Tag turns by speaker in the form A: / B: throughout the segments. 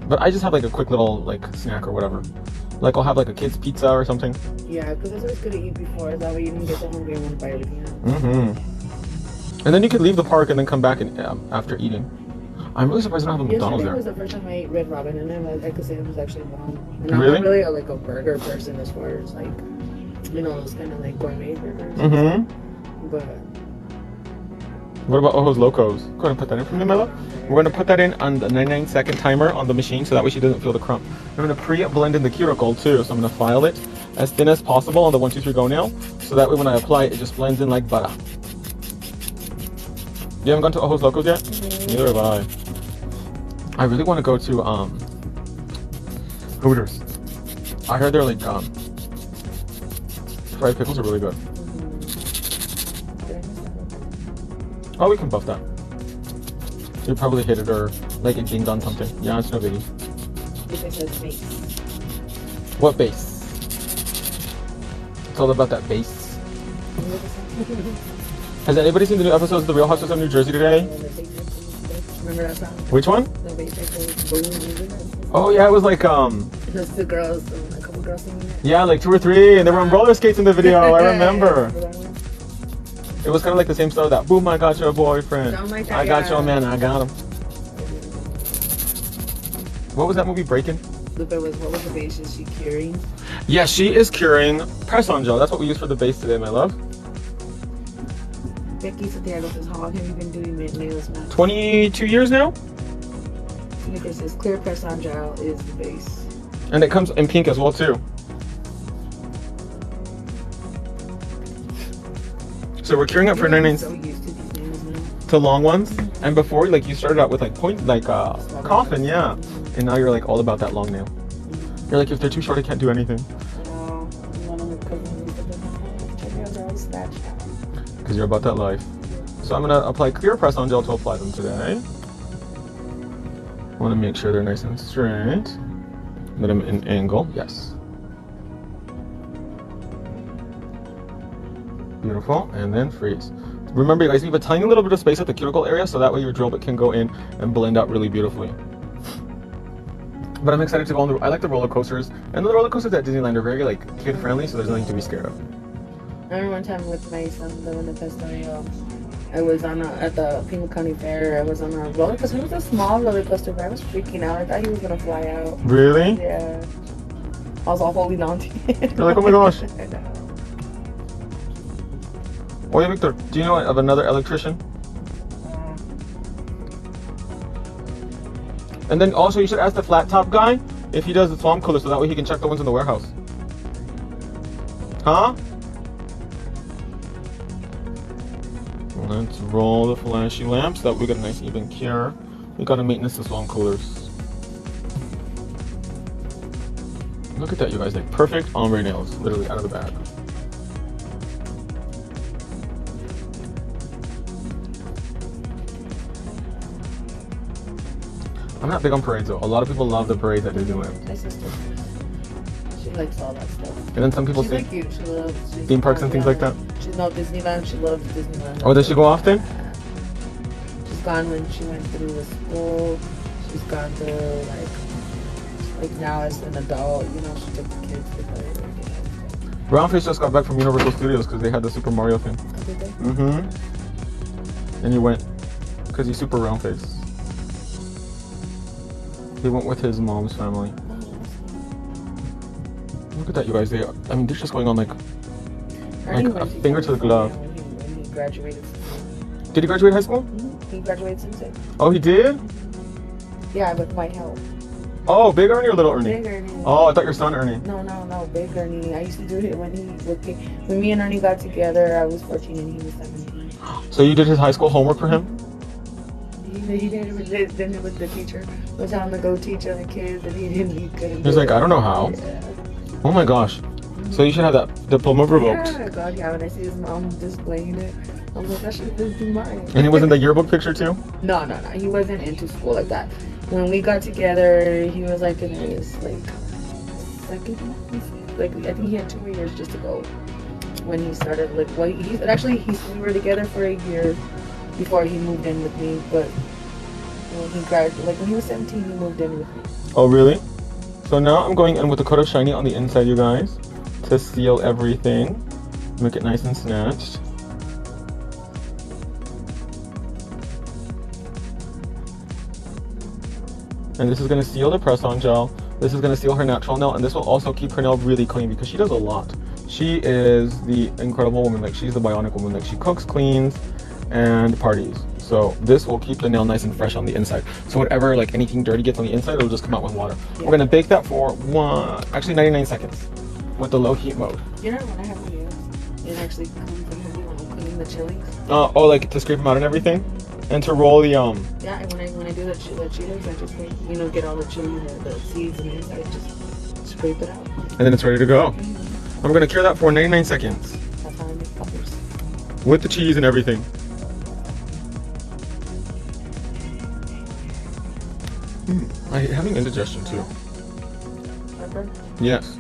A: But I just have like a quick little like snack or whatever. Like I'll have like a kid's pizza or something.
B: Yeah, because it's always good to eat before. That way you don't get so hungry and want to buy everything out.
A: Mm-hmm. And then you could leave the park and then come back and after eating. I'm really surprised I don't have a McDonald's there.
B: Yesterday was the first time I ate Red Robin, and I could say it was actually bomb. And I'm
A: Really?
B: not really like a burger person as far as like, you know, those kind of like gourmet burgers.
A: Mm-hmm.
B: But
A: what about Ojos Locos? Go ahead and put that in for me, Mela. We're going to put that in on the 99-second timer on the machine so that way she doesn't feel the crumb. I'm going to pre-blend in the cuticle too, so I'm going to file it as thin as possible on the 1, 2, 3 go nail, so that way when I apply it, it just blends in like butter. You haven't gone to Ojos Locos yet? Neither have I. I really want to go to Hooters. I heard they're like fried pickles are really good. Oh, we can buff that. You probably hit it or like it dinged on something. Yeah, it's no biggie.
B: it says base.
A: What base? It's all about that base. Has anybody seen the new episodes of The Real Housewives of New Jersey today?
B: Remember that song?
A: Which one?
B: The base boom.
A: Oh yeah, it was like
B: Those two girls, a couple girls singing it.
A: yeah, like 2 or 3, and they were on roller skates in the video. I remember. It was kind of like the same style that boom, I got your boyfriend.
B: Like
A: I got your man, I got him. What was that movie, Breaking?
B: What was the base is she curing?
A: Yeah, she is curing press-on gel. That's what we use for the base today, my love.
B: Becky Santiago says, how long have you been doing nails now?
A: 22 years now?
B: Nicholas says, clear press-on gel is the base.
A: And it comes in pink as well, too. So we're curing up for 99
B: so used to these nails now.
A: to long ones. And before, like, you started out with like coffin, yeah. And now you're like all about that long nail. You're like, if they're too short, I can't do anything.
B: One of my cousins said,
A: Because you're about that life. So I'm gonna apply clear press-on gel to apply them today. I want to make sure they're nice and straight. Let them in angle, yes. Beautiful, and then freeze. Remember, you guys, leave a tiny little bit of space at the cuticle area so that way your drill bit can go in and blend out really beautifully. But I'm excited to go on I like the roller coasters, and the roller coasters at Disneyland are very like kid friendly, so there's nothing to be scared of.
B: I remember one time with my son, the Pestorio, I was on at the Pima County Fair. I was on a roller coaster. It was a small roller coaster, but I was freaking out. I thought he was gonna fly out.
A: Really?
B: Yeah. I was all holding on to it.
A: You're like, oh my gosh.
B: I know.
A: Oh yeah, Victor, do you know of another electrician? And then also you should ask the flat top guy if he does the swamp cooler so that way he can check the ones in the warehouse. Huh? Let's roll the flashy lamps so that we get a nice even cure. We gotta maintenance the swamp coolers. Look at that, you guys, like perfect ombre nails, literally out of the bag. I'm not big on parades though. A lot of people love the parades at Disneyland.
B: My sister, she likes all that stuff.
A: And then some people
B: She's
A: say
B: like you. She loves
A: theme parks and things like that.
B: She's not Disneyland. She loves Disneyland.
A: Oh, does she go often?
B: She's gone when she went through the school. She's gone to like now as an adult. You know, she took the kids to play.
A: Brownface just got back from Universal Studios because they had the Super Mario thing.
B: Oh, did they?
A: Mm-hmm. And he went because he's super Brownface. He went with his mom's family. Look at that, you guys. They're just going on like a finger to the glove.
B: When he graduated.
A: Did he graduate high school?
B: Mm-hmm. He graduated Sensei.
A: Oh, he did?
B: Yeah, with my help.
A: Oh, Big Ernie or Little Ernie?
B: Big Ernie.
A: Oh, I thought your son Ernie.
B: No, Big Ernie. I used to do it when me and Ernie got together. I was 14 and he was 17.
A: So you did his high school homework for him?
B: He did it with the teacher. Was telling him to go teach other kids, and he couldn't.
A: He's like, I don't know how.
B: Yeah.
A: Oh my gosh. So you should have that diploma revoked.
B: Yeah, God, yeah. When I see his mom displaying it, I'm like, that should be mine.
A: And he was in the yearbook picture too?
B: No. He wasn't into school like that. When we got together, he was like in his second. I think he had 2 more years just to go when he started. We were together for a year before he moved in with me, but when he graduated, like when he was 17, he moved in with me.
A: Oh, really? So now I'm going in with a coat of shiny on the inside, you guys, to seal everything. Make it nice and snatched. And this is going to seal the press-on gel. This is going to seal her natural nail, and this will also keep her nail really clean because she does a lot. She is the incredible woman. Like, she's the bionic woman. Like, she cooks, cleans, and parties. So this will keep the nail nice and fresh on the inside. So whatever, like anything dirty gets on the inside, it'll just come out with water. Yeah. We're going to bake that for 99 seconds with the low heat mode.
B: You know what I have to use? It actually comes in handy when I'm cleaning the chilies.
A: Oh, like to scrape them out and everything? And to roll the
B: Yeah, and when I do the chilies, I just like, you know, get all the chili, the seeds and the inside, just scrape it out.
A: And then it's ready to go. I'm gonna cure that for 99 seconds.
B: That's how I make poppers.
A: With the cheese and everything. I'm having indigestion too.
B: Pepper?
A: Yes.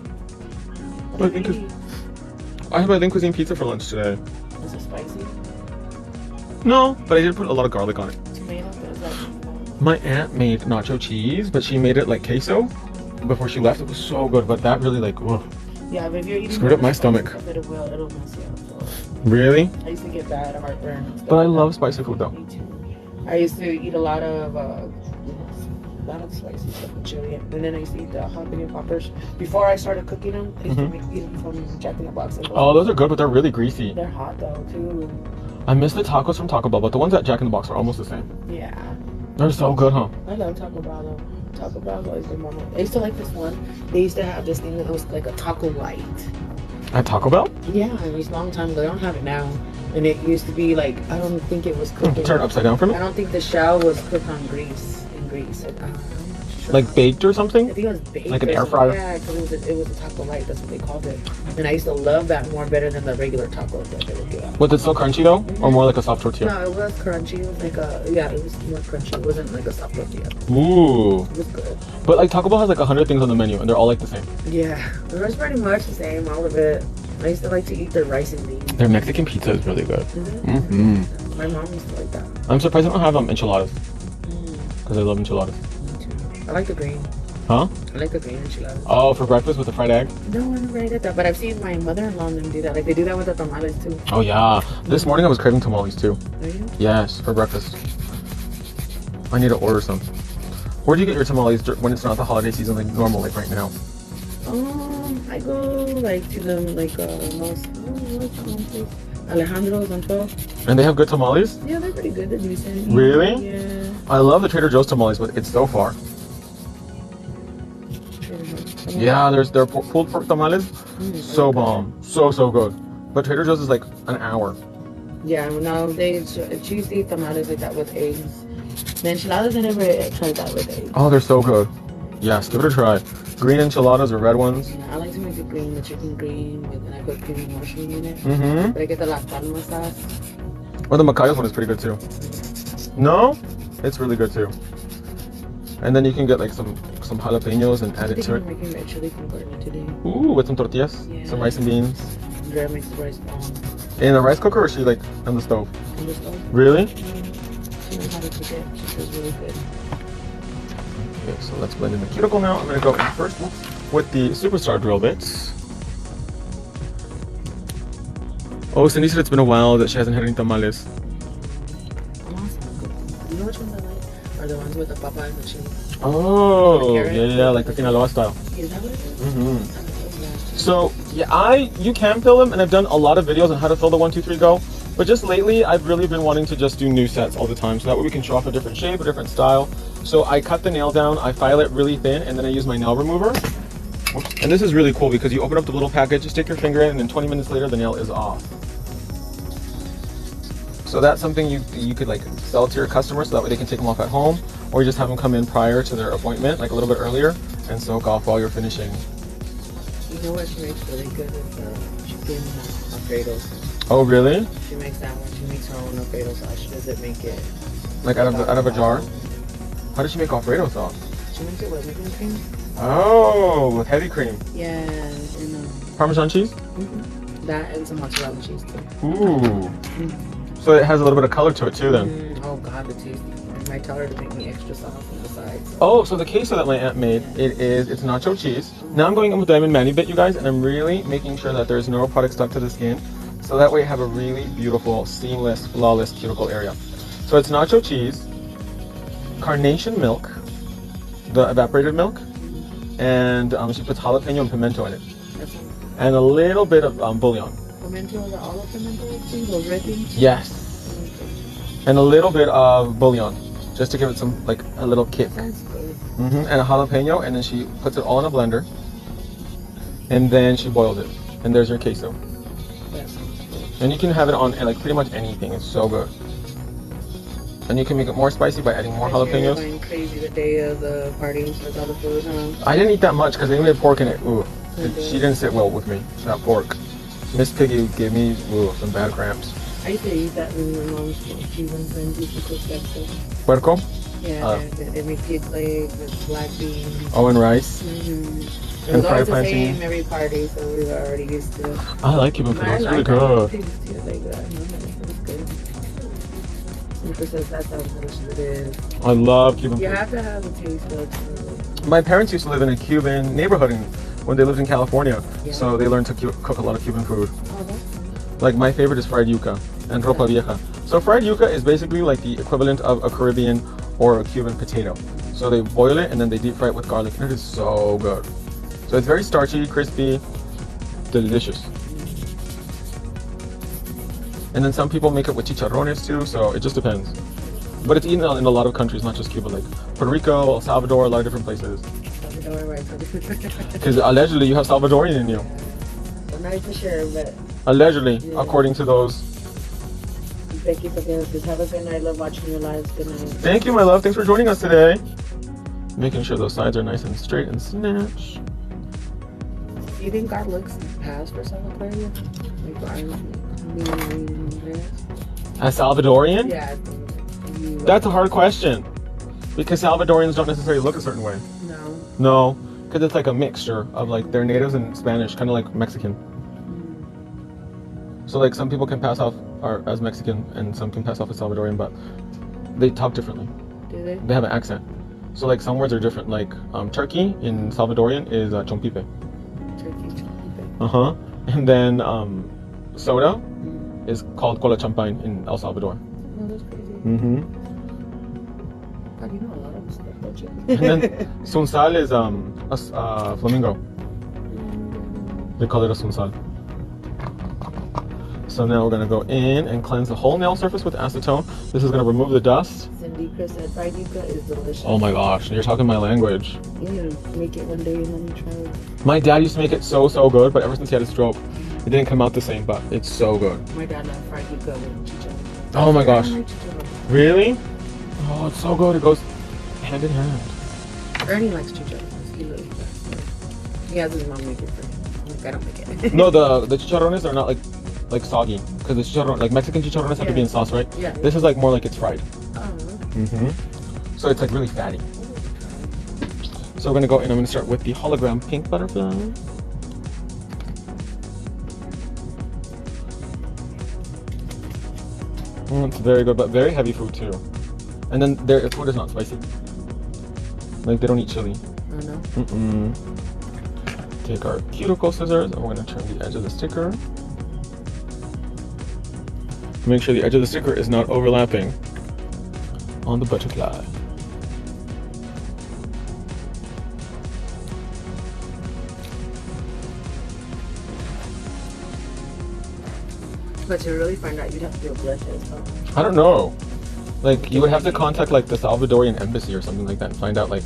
A: I had my Lean Cuisine pizza for lunch today.
B: Is it spicy?
A: No, but I did put a lot of garlic on it.
B: Tomato? Is that
A: My aunt made nacho cheese, but she made it like queso before she left. It was so good, but that really like, whoa.
B: Yeah, but if you're eating
A: screwed up my stomach.
B: It'll mess you up. So.
A: Really?
B: I used to get bad heartburn.
A: But I love spicy food though.
B: Me too. I used to eat a lot of spicy stuff with chili, and then I used to eat the jalapeno poppers. Before I started cooking them, I used to eat them from Jack in the Box.
A: Oh, those are good, but they're really greasy.
B: They're hot though too.
A: I miss the tacos from Taco Bell, but the ones at Jack in the Box are almost the same.
B: Yeah.
A: They're so good, huh?
B: I love Taco Bell though. Taco Bell's always been one of. I used to like this one. They used to have this thing that was like a taco light.
A: At Taco Bell?
B: Yeah, it was a long time ago. They don't have it now. And it used to be like, I don't think it was cooked.
A: Turn it upside down for me.
B: I don't think the shell was cooked on grease. Sure.
A: Like baked or something?
B: I think it was baked.
A: Like an air fryer?
B: Yeah, because it was a taco light. That's what they called it. And I used to love that more better than the regular tacos that they would give out.
A: Was it still crunchy though? Or more like a soft tortilla?
B: No, it was crunchy. It was like it was more crunchy. It wasn't like a soft tortilla.
A: Ooh.
B: It was good.
A: But like Taco Bell has like 100 things on the menu and they're all like the same.
B: Yeah, it was pretty much the same, all of it. I used to like to eat their rice and beans.
A: Their Mexican pizza is really good.
B: Mm-hmm. My mom used to like that.
A: I'm surprised I don't have enchiladas. Because I love enchiladas.
B: Me too. I like the green.
A: Huh?
B: I like the green enchiladas.
A: Oh, for breakfast with the fried egg?
B: No, I never did that, but I've seen my mother-in-law and them do that. Like they do that with the tamales too.
A: Oh yeah. This morning I was craving tamales too.
B: Are you?
A: Yes, for breakfast. I need to order some. Where do you get your tamales when it's not the holiday season, like normal, like right now?
B: I go like to them Alejandro's on 12.
A: And they have good tamales?
B: Yeah, they're pretty good. They're decent.
A: Really?
B: Yeah.
A: I love the Trader Joe's tamales, but it's so far. Yeah, there's their pulled pork tamales. So bomb. So good. But Trader Joe's is like an hour.
B: Yeah, no, they choose these tamales like that with eggs. The enchiladas, I never tried that with eggs.
A: Oh, they're so good. Yes, give it a try. Green enchiladas or red ones?
B: Yeah, I like to make the green, the chicken green, and I put creamy mushroom in it.
A: Mm-hmm.
B: But I get the Las Palmas sauce.
A: Or the Macayos one is pretty good too. No? It's really good too. And then you can get like some jalapenos and add it to it.
B: I'm making red chili con carne today.
A: Ooh, with some tortillas,
B: Yeah.
A: some rice and beans.
B: Andrea makes the rice bomb.
A: In a rice cooker or is she like on the stove?
B: On the stove.
A: Really?
B: She knows how to cook it. She says really good.
A: Okay, so let's blend in the cuticle now. I'm gonna go in first with the Superstar drill bits. Oh, Cindy said it's been a while that she hasn't had any tamales.
B: You know which ones I like? Are the ones with the papa and the chili.
A: Oh, yeah, like the Sinaloa style.
B: Is that what it is?
A: Mm-hmm. So, yeah, you can fill them, and I've done a lot of videos on how to fill the 1, 2, 3, go. But just lately, I've really been wanting to just do new sets all the time, so that way we can show off a different shape, a different style. So I cut the nail down, I file it really thin, and then I use my nail remover. And this is really cool because you open up the little package, you stick your finger in, and then 20 minutes later, the nail is off. So that's something you could like sell to your customers so that way they can take them off at home, or you just have them come in prior to their appointment, like a little bit earlier, and soak off while you're finishing.
B: You know what she makes really good is chicken Alfredo.
A: Oh, really?
B: She makes that one. She makes her own Alfredo sauce. She doesn't make it
A: like out of a jar. How does she make Alfredo sauce?
B: She makes it with whipping cream.
A: Oh, with heavy cream.
B: Yeah, and
A: Parmesan cheese?
B: Mm-hmm. That and some mozzarella cheese too.
A: Ooh. Mm-hmm. So it has a little bit of color to it too then.
B: Oh god, the taste. might tell her to make me extra sauce on the side. So.
A: Oh, so the queso that my aunt made, it's nacho cheese. Now I'm going in with Diamond Manny Bit, you guys, and I'm really making sure that there's no product stuck to the skin. So that way I have a really beautiful, seamless, flawless cuticle area. So it's nacho cheese, carnation milk, the evaporated milk, and she puts jalapeno and pimento in it. And a little bit of bouillon.
B: Pimento, the olive pimento things, those red things?
A: Yes. And a little bit of bouillon, just to give it some, like, a little kick.
B: Sounds good.
A: And a jalapeno, and then she puts it all in a blender. And then she boils it. And there's your queso.
B: That sounds good.
A: And you can have it on, like, pretty much anything. It's so good. And you can make it more spicy by adding more jalapenos.
B: You're going crazy the day of the party with all the food, huh?
A: I didn't eat that much because they only had pork in it. Ooh, she didn't sit well with me, that pork. Miss Piggy gave me some bad cramps.
B: I used to eat that when my mom's Cuban friends used to cook that stuff.
A: Puerco?
B: Yeah, they make pig leg with black beans.
A: Oh, and rice.
B: Mm-hmm. It
A: And
B: was
A: fried
B: always the
A: plantain.
B: same every party, so we were already used to it.
A: I like Cuban food. It's really good.
B: Super says that's how delicious it is.
A: I love Cuban
B: You
A: food.
B: have to have a taste buds.
A: My parents used to live in a Cuban neighborhood when they lived in California,
B: Yeah.
A: so they learned to cook a lot of Cuban food.
B: Oh, that's
A: Like my favorite is fried yuca and ropa vieja. So fried yuca is basically like the equivalent of a Caribbean or a Cuban potato. So they boil it and then they deep fry it with garlic, and it is so good. So it's very starchy, crispy, delicious. And then some people make it with chicharrones too, so it just depends. But it's eaten in a lot of countries, not just Cuba, like Puerto Rico, El Salvador, a lot of different places.
B: Salvador, right?
A: Because allegedly you have Salvadorian in you.
B: I'm not even sure, but
A: Allegedly,
B: Yeah.
A: according to those.
B: thank you for this. Have a good night. Love watching your lives. Good night.
A: Thank you, my love. Thanks for joining us today. Making sure those sides are nice and straight and snatched.
B: Do you think God looks past for South Aquarius? Like,
A: As Salvadorian?
B: yeah.
A: That's a hard question. Because Salvadorians don't necessarily look a certain way.
B: No.
A: No, because it's like a mixture of like their natives and Spanish, kind of like Mexican. So like some people can pass off as Mexican and some can pass off as Salvadorian, but they talk differently.
B: Do they?
A: They have an accent. So like some words are different. Like turkey in Salvadorian is chompipe.
B: Turkey.
A: Uh-huh. And then soda is called cola champagne in El Salvador.
B: Oh, that's crazy.
A: Mm-hmm.
B: God, you know a lot of stuff, don't you?
A: And then sunsal is flamingo. They call it a sunsal. So now we're gonna go in and cleanse the whole nail surface with acetone. This is gonna remove the dust.
B: Cindy Chris said fried yuca is delicious.
A: Oh my gosh, you're talking my language.
B: You need to make it one day and let me try it.
A: My dad used to make it so good, but ever since he had a stroke, it didn't come out the same, but it's so good.
B: My dad loved fried yuca with chicharron.
A: Oh my gosh.
B: I don't like chicharron.
A: Really? Oh, it's so good. It goes hand in hand.
B: Ernie likes chicharrones. He loves that. He has his mom make it for him. I'm like, I don't make it.
A: No, the chicharrones are not like soggy, because the chicharron, like Mexican chicharrones have to be in sauce, right?
B: Yeah.
A: This is like more like it's fried.
B: Oh,
A: Mm-hmm. So it's like really fatty. So we're gonna go and I'm gonna start with the hologram pink butterfly. It's very good, but very heavy food too. And then their food is not spicy. Like they don't eat chili.
B: oh no.
A: Mm-mm. Take our cuticle scissors and we're gonna turn the edge of the sticker. Make sure the edge of the sticker is not overlapping on the butterfly.
B: But to really find out, you'd have to do a blood test. Huh?
A: I don't know. Like you would have to contact like the Salvadorian embassy or something like that and find out like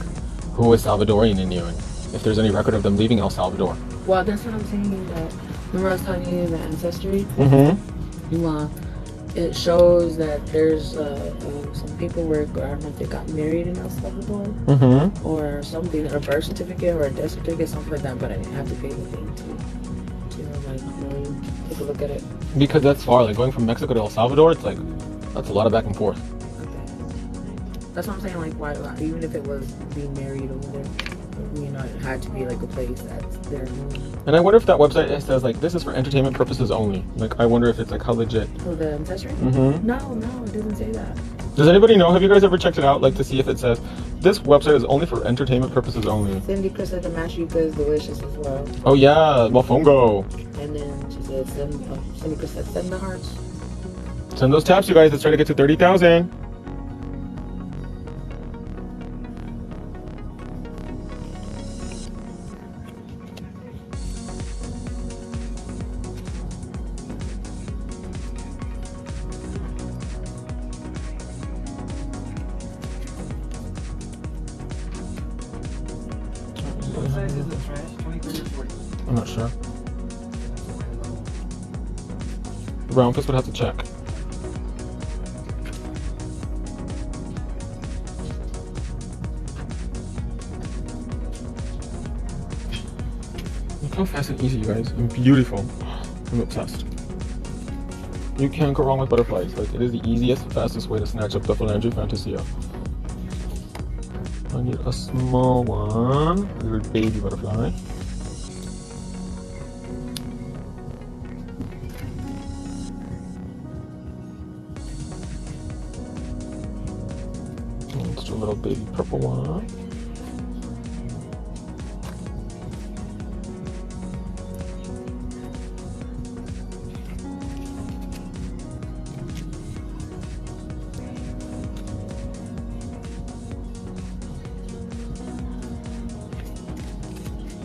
A: who is Salvadorian in you and if there's any record of them leaving El Salvador.
B: Well, that's what I'm saying. That remember I was telling you the ancestry?
A: Mm-hmm.
B: Well, it shows that there's some paperwork, or I don't know if they got married in El Salvador,
A: Mm-hmm.
B: or something, a birth certificate or a death certificate, something like that. But I didn't have to pay anything to like really take a look at it.
A: Because that's far. Like going from Mexico to El Salvador, it's like that's a lot of back and forth.
B: Okay. That's what I'm saying. Like, why even if it was being married over there, you know, it had to be like a place that's their home.
A: And I wonder if that website it says like this is for entertainment purposes only. Like I wonder if it's like how legit.
B: Oh, the ancestry?
A: Mm-hmm.
B: No, it doesn't say that.
A: Does anybody know? Have you guys ever checked it out, like to see if it says this website is only for entertainment purposes only?
B: Cindy Chris said the mashed yuca is delicious as well.
A: Oh yeah, mofongo.
B: And then she said, Cindy Chris said, send the hearts.
A: Send those taps, you guys. Let's try to get to 30,000.
C: What size is the trash? 23 or 40?
A: I'm not sure. Round fist would have to check. Look how fast and easy, you guys. And beautiful. I'm obsessed. You can't go wrong with butterflies. Like, it is the easiest, fastest way to snatch up the Phalange Fantasia. I need a small one. Your baby butterfly. Let's do a little baby purple one.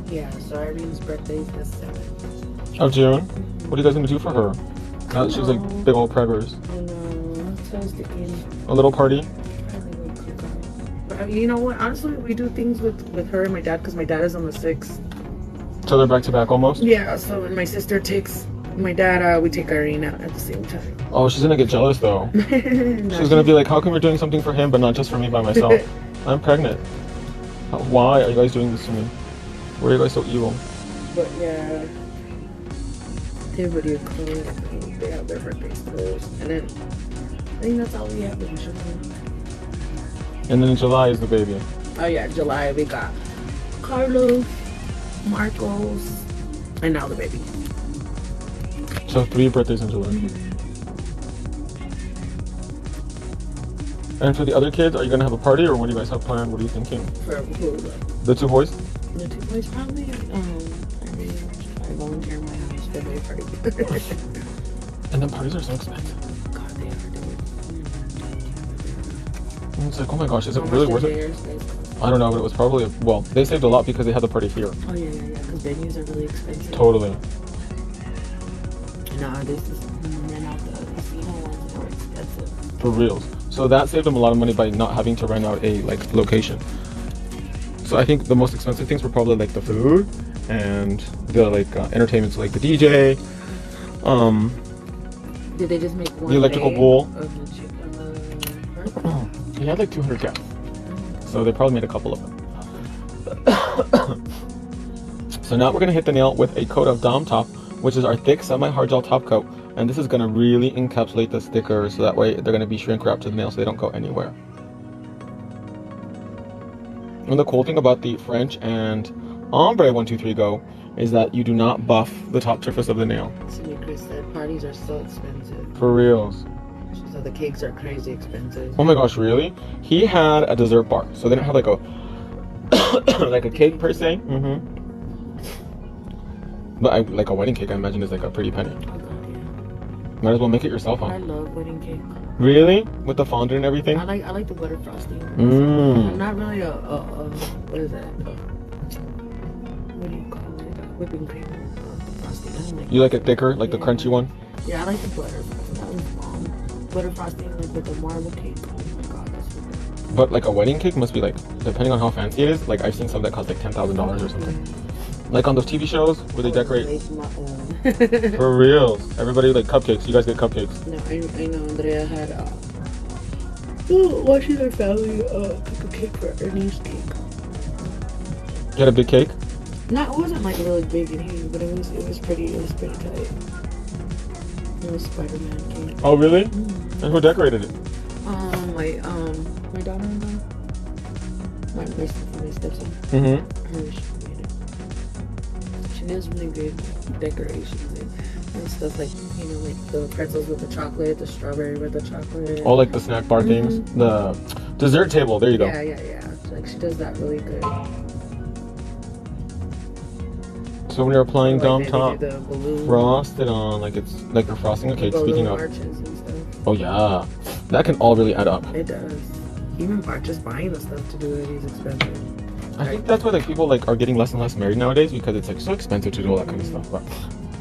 B: Yeah, so Irene's birthday is the 7th.
A: Of June. What are you guys gonna do for her? Now that she's like big old preggers.
B: I know. So I was thinking,
A: A little party.
B: probably would cook out. But you know what? Honestly, we do things with her and my dad because my dad is on the 6th.
A: So they're back to back almost.
B: Yeah, so when my sister takes my dad, we take Irene out at the same time.
A: Oh, she's gonna get jealous though.
B: No,
A: She's gonna be like, how come you're doing something for him but not just for me by myself? I'm pregnant. Why are you guys doing this to me? Why are you guys so evil?
B: But yeah, everybody will come and they have their birthday schools. And then I think that's all we have in June.
A: And then in July is the baby.
B: Oh yeah, July we got Carlos, Marcos, and now the baby.
A: So 3 birthdays in July. And for the other kids, are you gonna have a party or what do you guys have planned? What are you thinking?
B: For who?
A: The 2 boys?
B: The 2 boys probably. I volunteer my house for their party.
A: And then parties are so expensive.
B: God, they are doing.
A: And it's like, oh my gosh, is it
B: How
A: really
B: much
A: worth
B: did
A: it?
B: theirs guys?
A: I don't know, but it was probably, well, they saved a lot because they had the party here.
B: Oh yeah, because venues are really expensive.
A: Totally.
B: No, this is rent out the casino ones are more expensive.
A: For reals. So that saved them a lot of money by not having to rent out a like location. So I think the most expensive things were probably like the food and the like entertainment, so like the DJ,
B: Did they just make one?
A: the electrical
B: day
A: bull.
B: of the chicken?
A: He had like 200 guests, so they probably made a couple of them. So now we're gonna hit the nail with a coat of Dom Top, which is our thick semi-hard gel top coat, and this is gonna really encapsulate the stickers, so that way they're gonna be shrink wrapped to the nail, so they don't go anywhere. And the cool thing about the French and Ombre 123 Go is that you do not buff the top surface of the nail.
B: Cindy Chris said parties are so expensive.
A: For reals.
B: She said the cakes are crazy expensive.
A: Oh my gosh, really? He had a dessert bar, so they didn't have like a like a cake per se. But like a wedding cake, I imagine is like a pretty penny.
B: Oh God, yeah.
A: Might as well make it yourself,
B: I
A: huh?
B: love wedding cake.
A: Really? With the fondant and everything?
B: I like the butter frosting.
A: Mmm.
B: I'm not really a what is that? What do you call it? Whipping cream frosting. I don't like
A: You like it thicker, like the crunchy one?
B: Yeah, I like the butter frosting. That was butter frosting like with the marble cake. Oh my God, that's so good.
A: But like a wedding cake must be like, depending on how fancy it is, like I've seen some that cost like $10,000 or something. Like on those TV shows where they decorate.
B: Make my own.
A: For real. Everybody like cupcakes. You guys get cupcakes.
B: No, I know Andrea had watching her family cook a cake for Ernie's cake.
A: You had a big cake?
B: No, it wasn't like really big and huge, but it was pretty tight. It was Spider-Man cake.
A: Oh really?
B: Mm.
A: And who decorated it?
B: My daughter-in-law. My stepson.
A: Mm-hmm.
B: Her, she made it. She does really good decorations. and stuff like, you know, like the pretzels with the chocolate, the strawberry with the chocolate.
A: All like the snack bar things. The dessert table. There you go.
B: Yeah. Like she does that really good.
A: So when you're applying
B: Like,
A: Dom
B: they
A: top,
B: do the balloon,
A: frost it on like it's like you're frosting a cake. Speaking
B: balloon
A: of,
B: arches and stuff.
A: oh yeah, that can all really add up.
B: It does. Even just buying the stuff to do it is expensive.
A: I think that's why like people like are getting less and less married nowadays because it's like so expensive to do all that kind of stuff. But,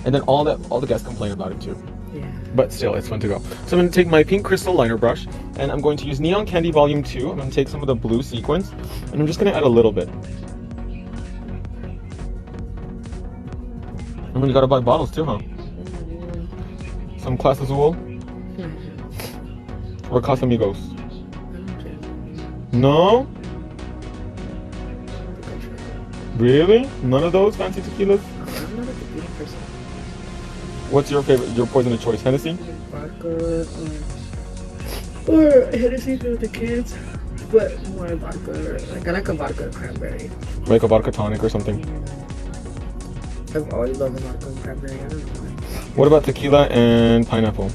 A: and then all the guests complain about it too.
B: Yeah.
A: But still, it's fun to go. So I'm going to take my pink crystal liner brush and I'm going to use Neon Candy Volume 2. I'm going to take some of the blue sequins and I'm just going to add a little bit. And then you got to buy bottles too, huh? Some Class Azul or Casamigos? No? Really? None of those fancy tequilas?
B: I'm not a tequila person.
A: What's your favorite, your poison of choice? Hennessy?
B: Vodka or Hennessy for the kids, but more vodka. Like I like a vodka cranberry.
A: Like a vodka tonic or something?
B: I've always loved a vodka cranberry. I don't know why.
A: What about tequila and pineapple?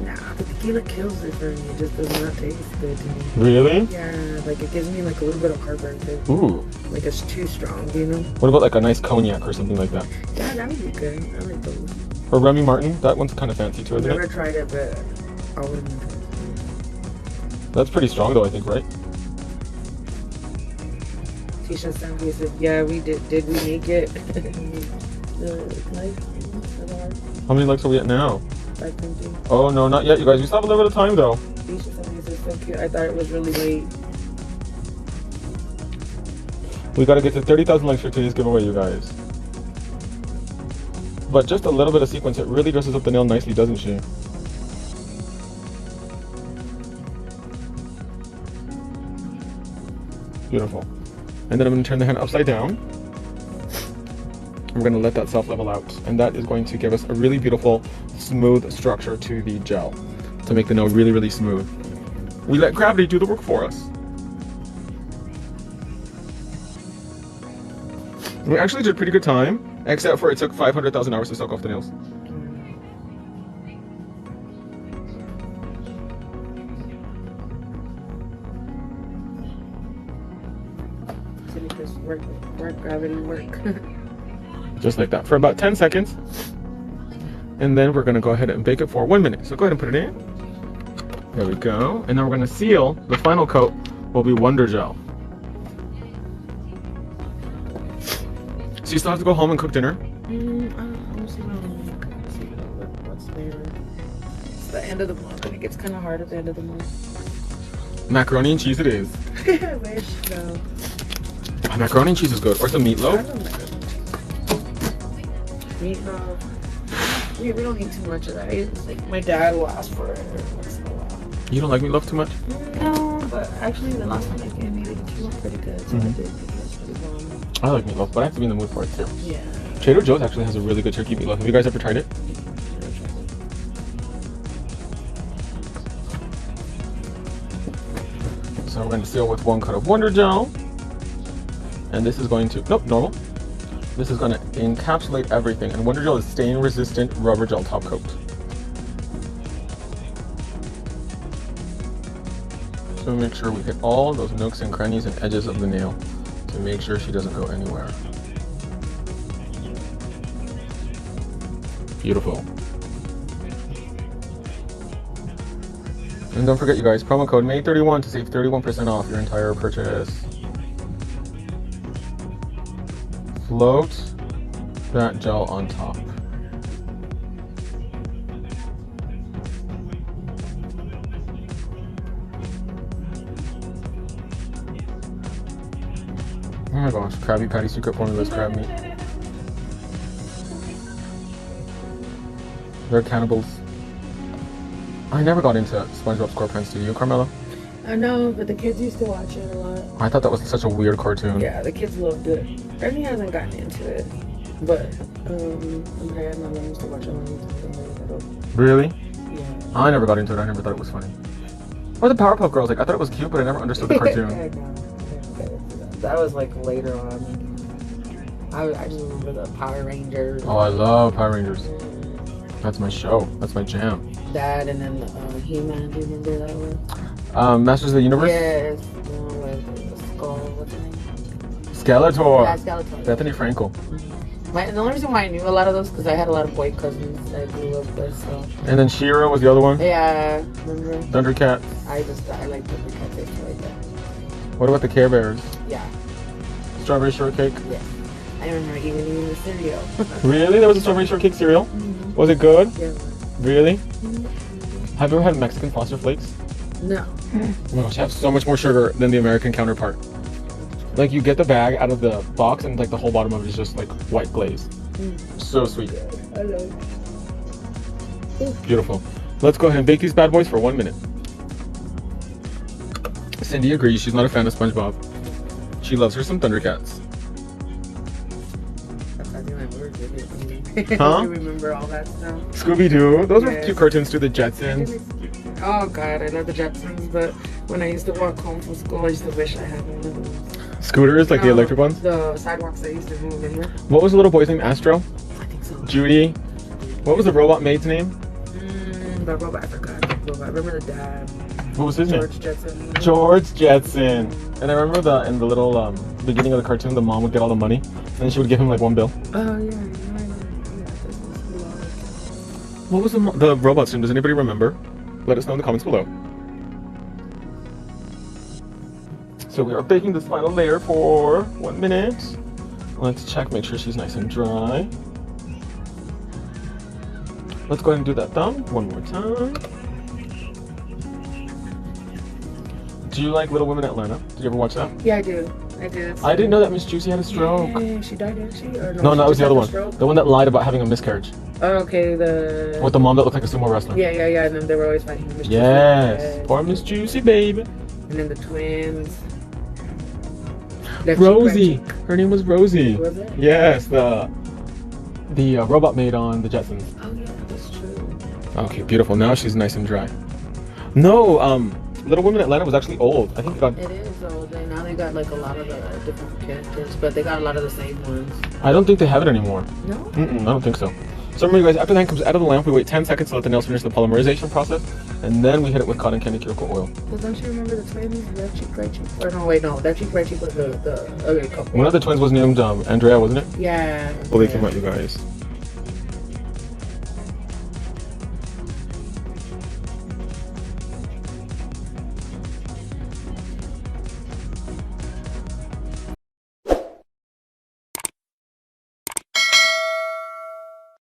B: Nah, the tequila kills it for me. It just does not taste good to me.
A: Really?
B: Yeah, like it gives me like a little bit of heartburn too.
A: Ooh.
B: Like it's too strong, you know?
A: What about like a nice cognac or something like that?
B: Yeah, that would be good. I like those.
A: Or Remy Martin? That one's kind of fancy too,
B: I've
A: isn't
B: never
A: it?
B: tried it, but I wouldn't try it.
A: That's pretty strong though, I think, right?
B: Tisha Sandy said, yeah, we did. Did we make it?
A: How many likes are we at now?
B: 5.2.
A: Oh no, not yet, you guys. We still have a little bit of time though.
B: Tisha Sandy said, so cute. I thought it was really late.
A: We gotta get to 30,000 likes for today's giveaway, you guys. But just a little bit of sequence, it really dresses up the nail nicely, doesn't she? Beautiful. And then I'm gonna turn the hand upside down. We're gonna let that self level out. And that is going to give us a really beautiful, smooth structure to the gel to make the nail really, really smooth. We let gravity do the work for us. We actually did pretty good time, except for it took 500,000 hours to soak off the nails.
B: So because work, gravity, work.
A: Just like that for about 10 seconds. And then we're gonna go ahead and bake it for 1 minute. So go ahead and put it in. There we go. And then we're gonna seal, the final coat will be Wonder Gel. So you still have to go home and cook dinner.
B: What's there? It's the end of the month. I think it's kind of hard at the end of the month.
A: Macaroni and cheese it is.
B: I wish, no.
A: Macaroni and cheese is good. Or some
B: I
A: meatloaf.
B: don't know. Meatloaf. We don't eat too much of that. It's like my dad will ask for it once in a while.
A: You don't like meatloaf too much?
B: No, but actually the last time I came, it came out pretty good. So I did think it was pretty bomb.
A: I like meatloaf, but I have to be in the mood for it too.
B: Yeah.
A: Trader Joe's actually has a really good turkey meatloaf. Have you guys ever tried it? So we're going to seal with 1 coat of Wonder Gel. And this is going to, nope, normal. This is going to encapsulate everything. And Wonder Gel is stain resistant rubber gel top coat. So make sure we hit all those nooks and crannies and edges of the nail to make sure she doesn't go anywhere. Beautiful. And don't forget, you guys, promo code May31 to save 31% off your entire purchase. Float that gel on top. Oh my gosh, Krabby Patty secret formula is crab meat. They're cannibals. I never got into SpongeBob SquarePants, did you, Carmela?
B: I know, but the kids used to watch it a lot.
A: I thought that was such a weird cartoon.
B: Yeah, the kids loved it. Ernie hasn't gotten into it, but my mom used to watch it when they were little.
A: Really?
B: Yeah.
A: I never got into it. I never thought it was funny. Or the Powerpuff Girls. Like, I thought it was cute, but I never understood the cartoon.
B: I know. That was like later on. I just remember the Power Rangers.
A: Oh, I love Power Rangers. That's my show. That's my jam.
B: That and then He-Man. Do you remember that one?
A: Masters of the Universe?
B: Yes. The one with the skull. What's her name?
A: Skeletor.
B: Yeah, Skeletor.
A: Bethany Frankel.
B: The only reason why I knew a lot of those because I had a lot of boy cousins that I grew up with. So
A: And then She-Ra was the other one.
B: yeah, remember?
A: Thundercats.
B: I like the cat taste like that.
A: What about the Care Bears?
B: Yeah,
A: Strawberry shortcake.
B: yeah. I remember even eating the cereal.
A: Really? There was a strawberry shortcake cereal? Was it good?
B: Yeah.
A: Really? Have you ever had Mexican Foster Flakes?
B: No.
A: Oh my gosh, they have so much more sugar than the American counterpart. Like you get the bag out of the box and like the whole bottom of it is just like white glaze. So sweet.
B: I love it.
A: Beautiful. Let's go ahead and bake these bad boys for 1 minute. Cindy agrees. She's not a fan of SpongeBob. She loves her some Thundercats.
B: I think my words with it.
A: Huh?
B: I remember all that stuff.
A: Scooby-Doo. Those were
B: Yes.
A: cute cartoons too. The Jetsons.
B: Oh god, I love the Jetsons, but when I used to walk home from school, I used to wish I had one of those.
A: Scooters, like the electric ones.
B: The sidewalks that used to move, remember?
A: What was the little boy's name? Astro?
B: I think so.
A: Judy? What was the robot maid's name?
B: The robot, I forgot. The robot. I remember the dad.
A: What was his name?
B: George Jetson.
A: George Jetson. And I remember in the little beginning of the cartoon, the mom would get all the money, and then she would give him like one bill.
B: Oh yeah, yeah, this was
A: What was the robot's name? Does anybody remember? Let us know in the comments below. So we are baking this final layer for 1 minute. Let's check, make sure she's nice and dry. Let's go ahead and do that thumb one more time. Do you like Little Women in Atlanta? Did you ever watch that?
B: Yeah, I do. I did.
A: I didn't know that Miss Juicy had a stroke.
B: Yeah, she died, didn't she? Or
A: No,
B: she
A: that was
B: just
A: the other
B: had
A: one.
B: stroke?
A: The one that lied about having a miscarriage.
B: Oh, okay, the.
A: With the mom that looked like a sumo wrestler.
B: Yeah, and then they were always fighting Miss Juicy.
A: Yes. Poor Miss Juicy, baby.
B: And then the twins. Left
A: Rosie.
B: cheek, right cheek.
A: Her name was Rosie.
B: Was it?
A: Yes, the robot maid on the Jetsons.
B: Oh yeah, that's true.
A: Okay, beautiful. Now she's nice and dry. No, Little Women in Atlanta was actually old. I think it got.
B: It is old, and now they got like a lot of the different characters, but they got a lot of the same ones.
A: I don't think they have it anymore.
B: No?
A: I don't think so. So remember, you guys, after that comes out of the lamp, we wait 10 seconds to let the nails finish the polymerization process, and then we hit it with cotton candy cuticle oil.
B: But don't you remember the twins? Left cheek, right cheek? Or no, wait, no. Left cheek, right cheek was the other couple.
A: One of the twins was named Andrea, wasn't it?
B: Yeah.
A: Well, they came out, you guys.